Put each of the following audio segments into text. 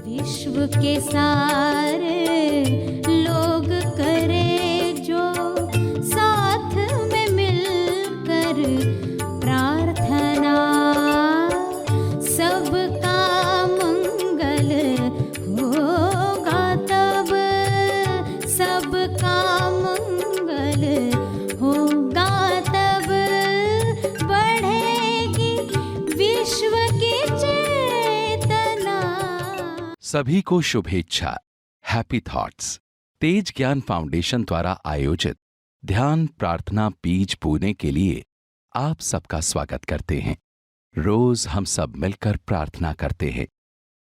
विश्व के सारे लोग करे जो साथ में मिलकर प्रार्थना, सबका मंगल होगा तब, सबका मंगल होगा तब, बढ़ेगी विश्व की चेतना। सभी को शुभेच्छा। हैप्पी थॉट्स तेज ज्ञान फाउंडेशन द्वारा आयोजित ध्यान प्रार्थना बीज बोने के लिए आप सबका स्वागत करते हैं। रोज हम सब मिलकर प्रार्थना करते हैं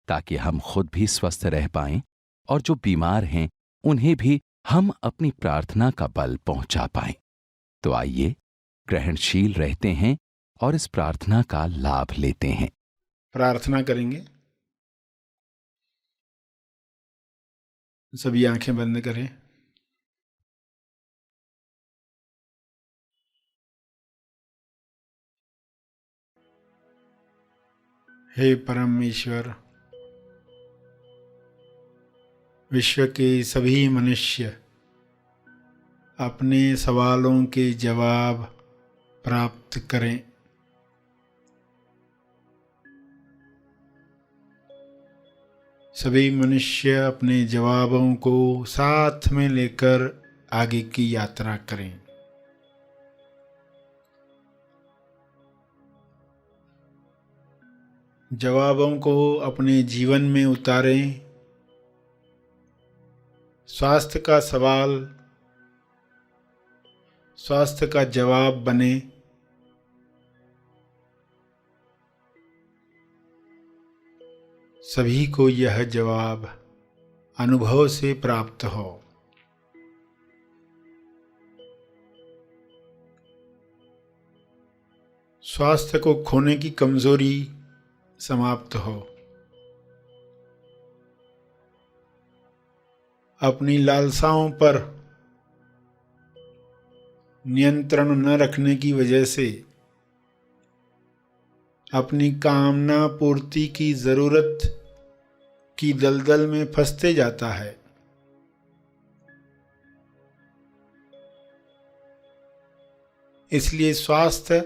ताकि हम खुद भी स्वस्थ रह पाएं और जो बीमार हैं उन्हें भी हम अपनी प्रार्थना का बल पहुंचा पाएं। तो आइए ग्रहणशील रहते हैं और इस प्रार्थना का लाभ लेते हैं। प्रार्थना करेंगे। सभी आंखें बंद करें। हे परम ईश्वर, विश्व के सभी मनुष्य अपने सवालों के जवाब प्राप्त करें। सभी मनुष्य अपने जवाबों को साथ में लेकर आगे की यात्रा करें। जवाबों को अपने जीवन में उतारें। स्वास्थ्य का सवाल स्वास्थ्य का जवाब बने। सभी को यह जवाब अनुभव से प्राप्त हो। स्वास्थ्य को खोने की कमजोरी समाप्त हो। अपनी लालसाओं पर नियंत्रण न रखने की वजह से अपनी कामना पूर्ति की जरूरत की दलदल में फंसते जाता है। इसलिए स्वास्थ्य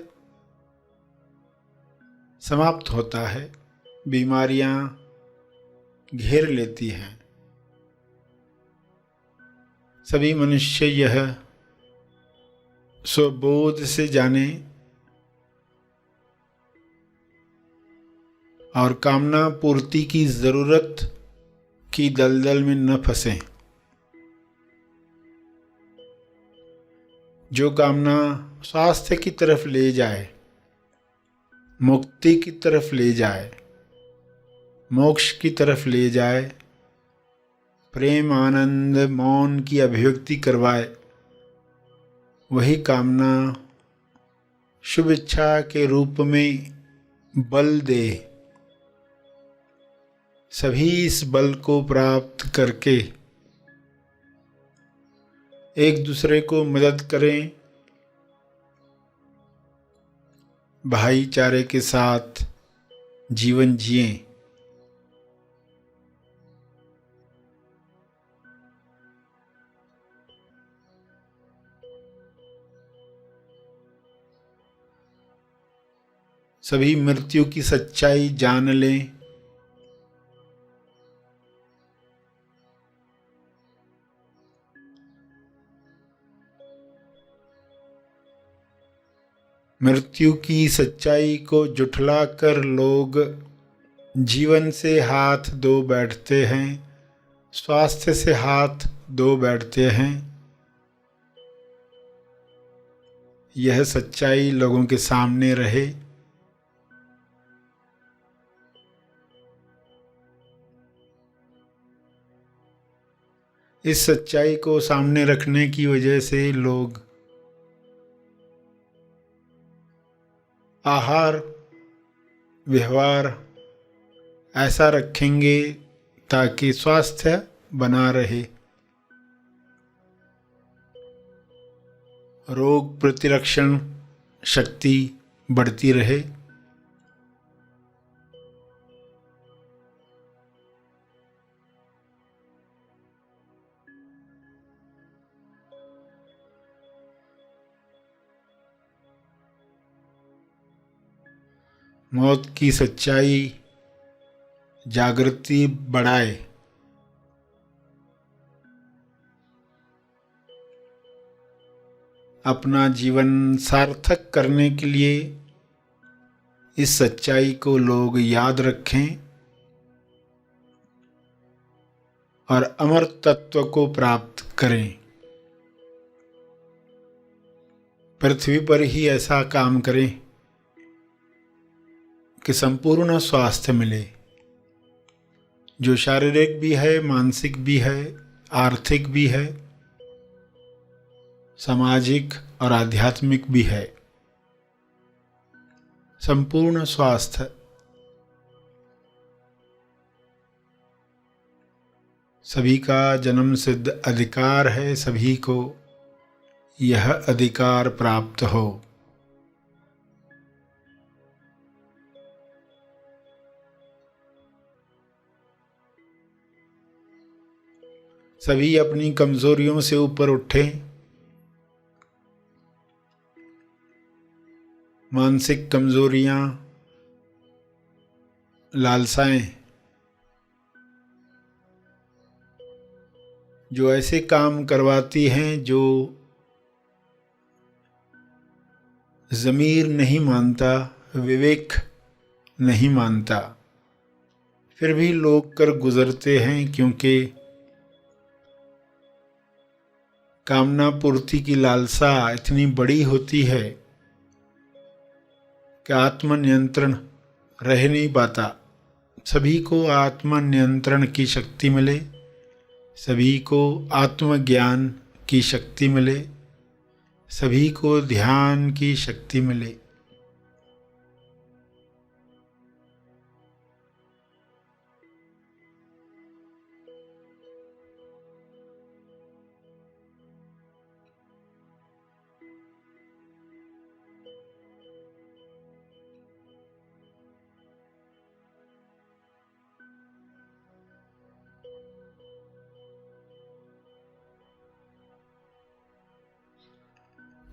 समाप्त होता है, बीमारियां घेर लेती हैं। सभी मनुष्य यह स्वबोध से जाने और कामना पूर्ति की जरूरत की दलदल में न फंसें। जो कामना स्वास्थ्य की तरफ ले जाए, मुक्ति की तरफ ले जाए, मोक्ष की तरफ ले जाए, प्रेम आनंद मौन की अभिव्यक्ति करवाए, वही कामना शुभ इच्छा के रूप में बल दे। सभी इस बल को प्राप्त करके एक दूसरे को मदद करें, भाईचारे के साथ जीवन जिएं। सभी मृत्यु की सच्चाई जान लें। मृत्यु की सच्चाई को जुठलाकर लोग जीवन से हाथ धो बैठते हैं, स्वास्थ्य से हाथ धो बैठते हैं। यह सच्चाई लोगों के सामने रहे। इस सच्चाई को सामने रखने की वजह से लोग आहार व्यवहार ऐसा रखेंगे ताकि स्वास्थ्य बना रहे, रोग प्रतिरक्षण शक्ति बढ़ती रहे। मौत की सच्चाई जागृति बढ़ाए। अपना जीवन सार्थक करने के लिए इस सच्चाई को लोग याद रखें और अमर तत्व को प्राप्त करें। पृथ्वी पर ही ऐसा काम करें कि संपूर्ण स्वास्थ्य मिले, जो शारीरिक भी है, मानसिक भी है, आर्थिक भी है, सामाजिक और आध्यात्मिक भी है। संपूर्ण स्वास्थ्य सभी का जन्म सिद्ध अधिकार है, सभी को यह अधिकार प्राप्त हो। सभी अपनी कमजोरियों से ऊपर उठें। मानसिक कमजोरियां, लालसाएं, जो ऐसे काम करवाती हैं जो ज़मीर नहीं मानता, विवेक नहीं मानता, फिर भी लोग कर गुजरते हैं, क्योंकि कामना पूर्ति की लालसा इतनी बड़ी होती है कि आत्मनियंत्रण रह नहीं पाता। सभी को आत्मनियंत्रण की शक्ति मिले, सभी को आत्मज्ञान की शक्ति मिले, सभी को ध्यान की शक्ति मिले।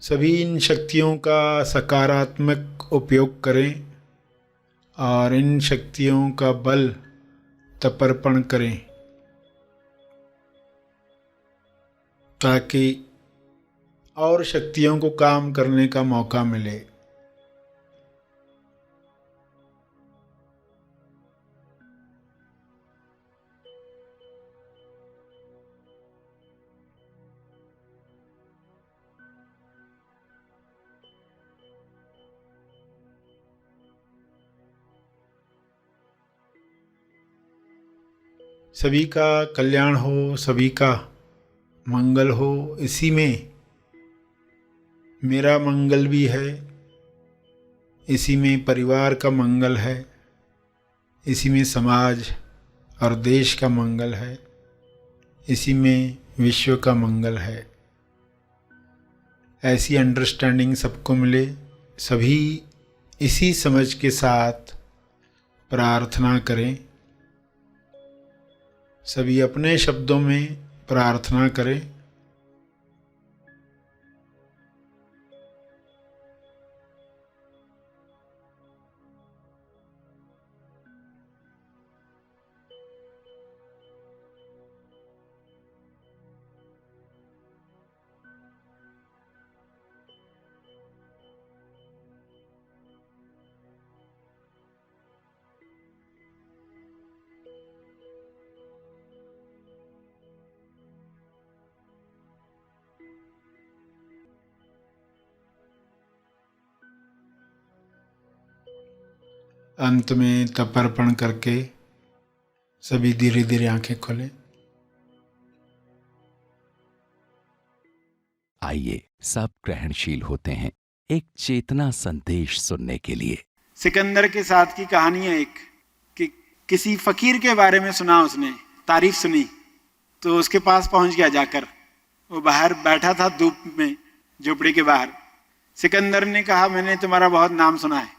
सभी इन शक्तियों का सकारात्मक उपयोग करें और इन शक्तियों का बल तपर्पण करें, ताकि और शक्तियों को काम करने का मौका मिले। सभी का कल्याण हो, सभी का मंगल हो, इसी में मेरा मंगल भी है, इसी में परिवार का मंगल है, इसी में समाज और देश का मंगल है, इसी में विश्व का मंगल है। ऐसी अंडरस्टैंडिंग सबको मिले। सभी इसी समझ के साथ प्रार्थना करें। सभी अपने शब्दों में प्रार्थना करें। अंत में तपर्पण करके सभी धीरे धीरे आंखें खोलें। आइए सब ग्रहणशील होते हैं एक चेतना संदेश सुनने के लिए। सिकंदर के साथ की कहानी है एक, कि किसी फकीर के बारे में सुना, उसने तारीफ सुनी तो उसके पास पहुंच गया जाकर। वो बाहर बैठा था धूप में, झोपड़ी के बाहर। सिकंदर ने कहा, मैंने तुम्हारा बहुत नाम सुना है,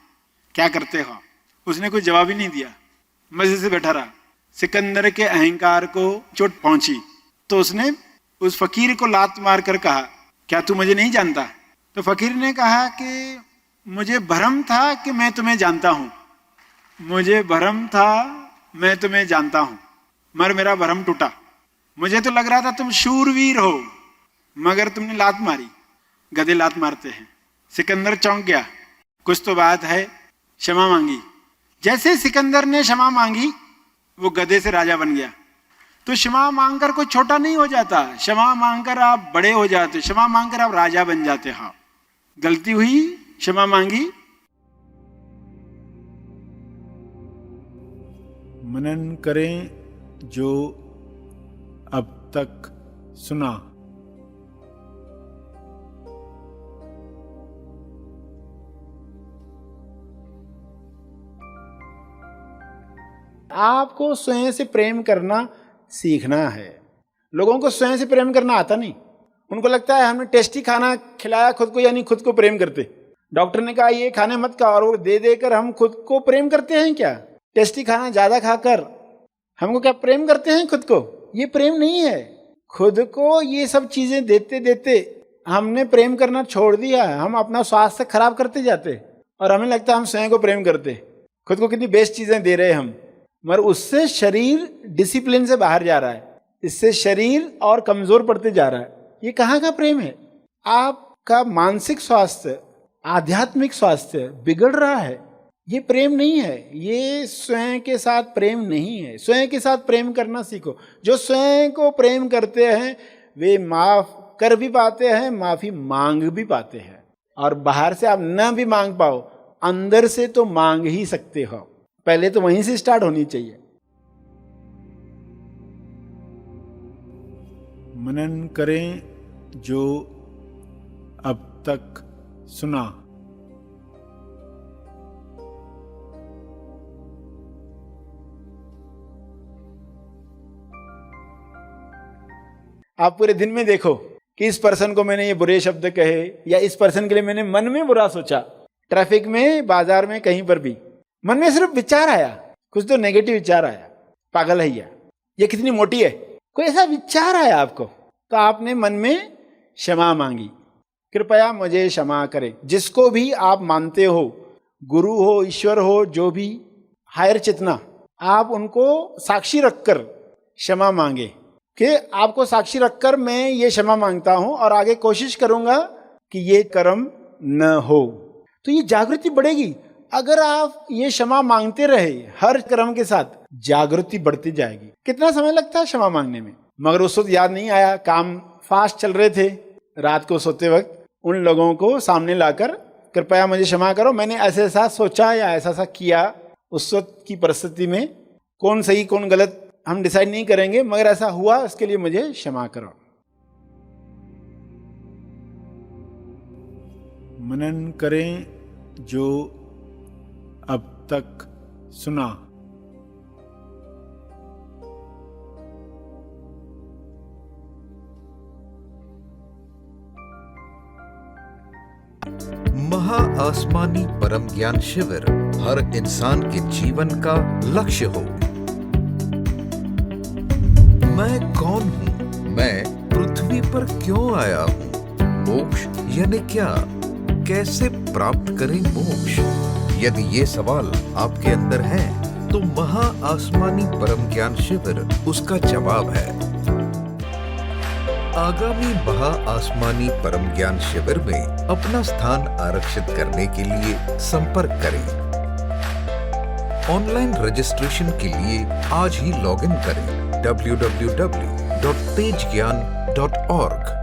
क्या करते हो? उसने कुछ जवाब ही नहीं दिया, मजे से बैठा रहा। सिकंदर के अहंकार को चोट पहुंची तो उसने उस फकीर को लात मार कर कहा, क्या तू मुझे नहीं जानता? तो फकीर ने कहा कि मुझे भ्रम था कि मैं तुम्हें जानता हूं, मुझे भ्रम था मैं तुम्हें जानता हूं, मगर मेरा भ्रम टूटा। मुझे तो लग रहा था तुम शूरवीर हो, मगर तुमने लात मारी। गधे लात मारते हैं। सिकंदर चौंक गया। कुछ तो बात है। क्षमा मांगी। जैसे सिकंदर ने क्षमा मांगी, वो गधे से राजा बन गया। तो क्षमा मांगकर कोई छोटा नहीं हो जाता, क्षमा मांगकर आप बड़े हो जाते, क्षमा मांगकर आप राजा बन जाते। हाँ, गलती हुई, क्षमा मांगी। मनन करें जो अब तक सुना। आपको स्वयं से प्रेम करना सीखना है। लोगों को स्वयं से प्रेम करना आता नहीं। उनको लगता है हमने टेस्टी खाना खिलाया खुद को, यानी खुद को प्रेम करते। डॉक्टर ने कहा ये खाने मत खाओ, और वो दे देकर हम खुद को प्रेम करते हैं क्या? टेस्टी खाना ज्यादा खाकर हमको क्या प्रेम करते हैं खुद को? ये प्रेम नहीं है। खुद को ये सब चीजें देते देते हमने प्रेम करना छोड़ दिया है। हम अपना स्वास्थ्य खराब करते जाते और हमें लगता है हम स्वयं को प्रेम करते। खुद को कितनी बेस्ट चीजें दे रहे हम, मगर उससे शरीर डिसिप्लिन से बाहर जा रहा है। इससे शरीर और कमजोर पड़ते जा रहा है। ये कहाँ का प्रेम है? आपका मानसिक स्वास्थ्य, आध्यात्मिक स्वास्थ्य बिगड़ रहा है। ये प्रेम नहीं है। ये स्वयं के साथ प्रेम नहीं है। स्वयं के साथ प्रेम करना सीखो। जो स्वयं को प्रेम करते हैं वे माफ कर भी पाते हैं, माफी मांग भी पाते हैं। और बाहर से आप न भी मांग पाओ, अंदर से तो मांग ही सकते हो। पहले तो वहीं से स्टार्ट होनी चाहिए। मनन करें जो अब तक सुना। आप पूरे दिन में देखो कि इस पर्सन को मैंने ये बुरे शब्द कहे, या इस पर्सन के लिए मैंने मन में बुरा सोचा। ट्रैफिक में, बाजार में, कहीं पर भी मन में सिर्फ विचार आया, कुछ तो नेगेटिव विचार आया, पागल है ये कितनी मोटी है, कोई ऐसा विचार आया आपको, तो आपने मन में क्षमा मांगी, कृपया मुझे क्षमा करें। जिसको भी आप मानते हो, गुरु हो, ईश्वर हो, जो भी हायर चेतना, आप उनको साक्षी रखकर क्षमा मांगे कि आपको साक्षी रखकर मैं ये क्षमा मांगता हूं और आगे कोशिश करूंगा कि ये कर्म न हो। तो ये जागृति बढ़ेगी। अगर आप ये क्षमा मांगते रहे हर कर्म के साथ, जागृति बढ़ती जाएगी। कितना समय लगता है क्षमा मांगने में, मगर उस वक्त याद नहीं आया, काम फास्ट चल रहे थे। रात को सोते वक्त उन लोगों को सामने लाकर कृपया मुझे क्षमा करो, मैंने ऐसा ऐसा सोचा या ऐसा ऐसा किया। उस वक्त की परिस्थिति में कौन सही कौन गलत हम डिसाइड नहीं करेंगे, मगर ऐसा हुआ, इसके लिए मुझे क्षमा करो। मनन करें जो अब तक सुना। महा आसमानी परम ज्ञान शिविर हर इंसान के जीवन का लक्ष्य हो। मैं कौन हूँ? मैं पृथ्वी पर क्यों आया हूँ? मोक्ष यानी क्या? कैसे प्राप्त करें मोक्ष? यदि ये सवाल आपके अंदर हैं, तो महा आसमानी परम ज्ञान शिविर उसका जवाब है। आगामी महा आसमानी परम ज्ञान शिविर में अपना स्थान आरक्षित करने के लिए संपर्क करें। ऑनलाइन रजिस्ट्रेशन के लिए आज ही लॉगिन करें www.tejgyan.org।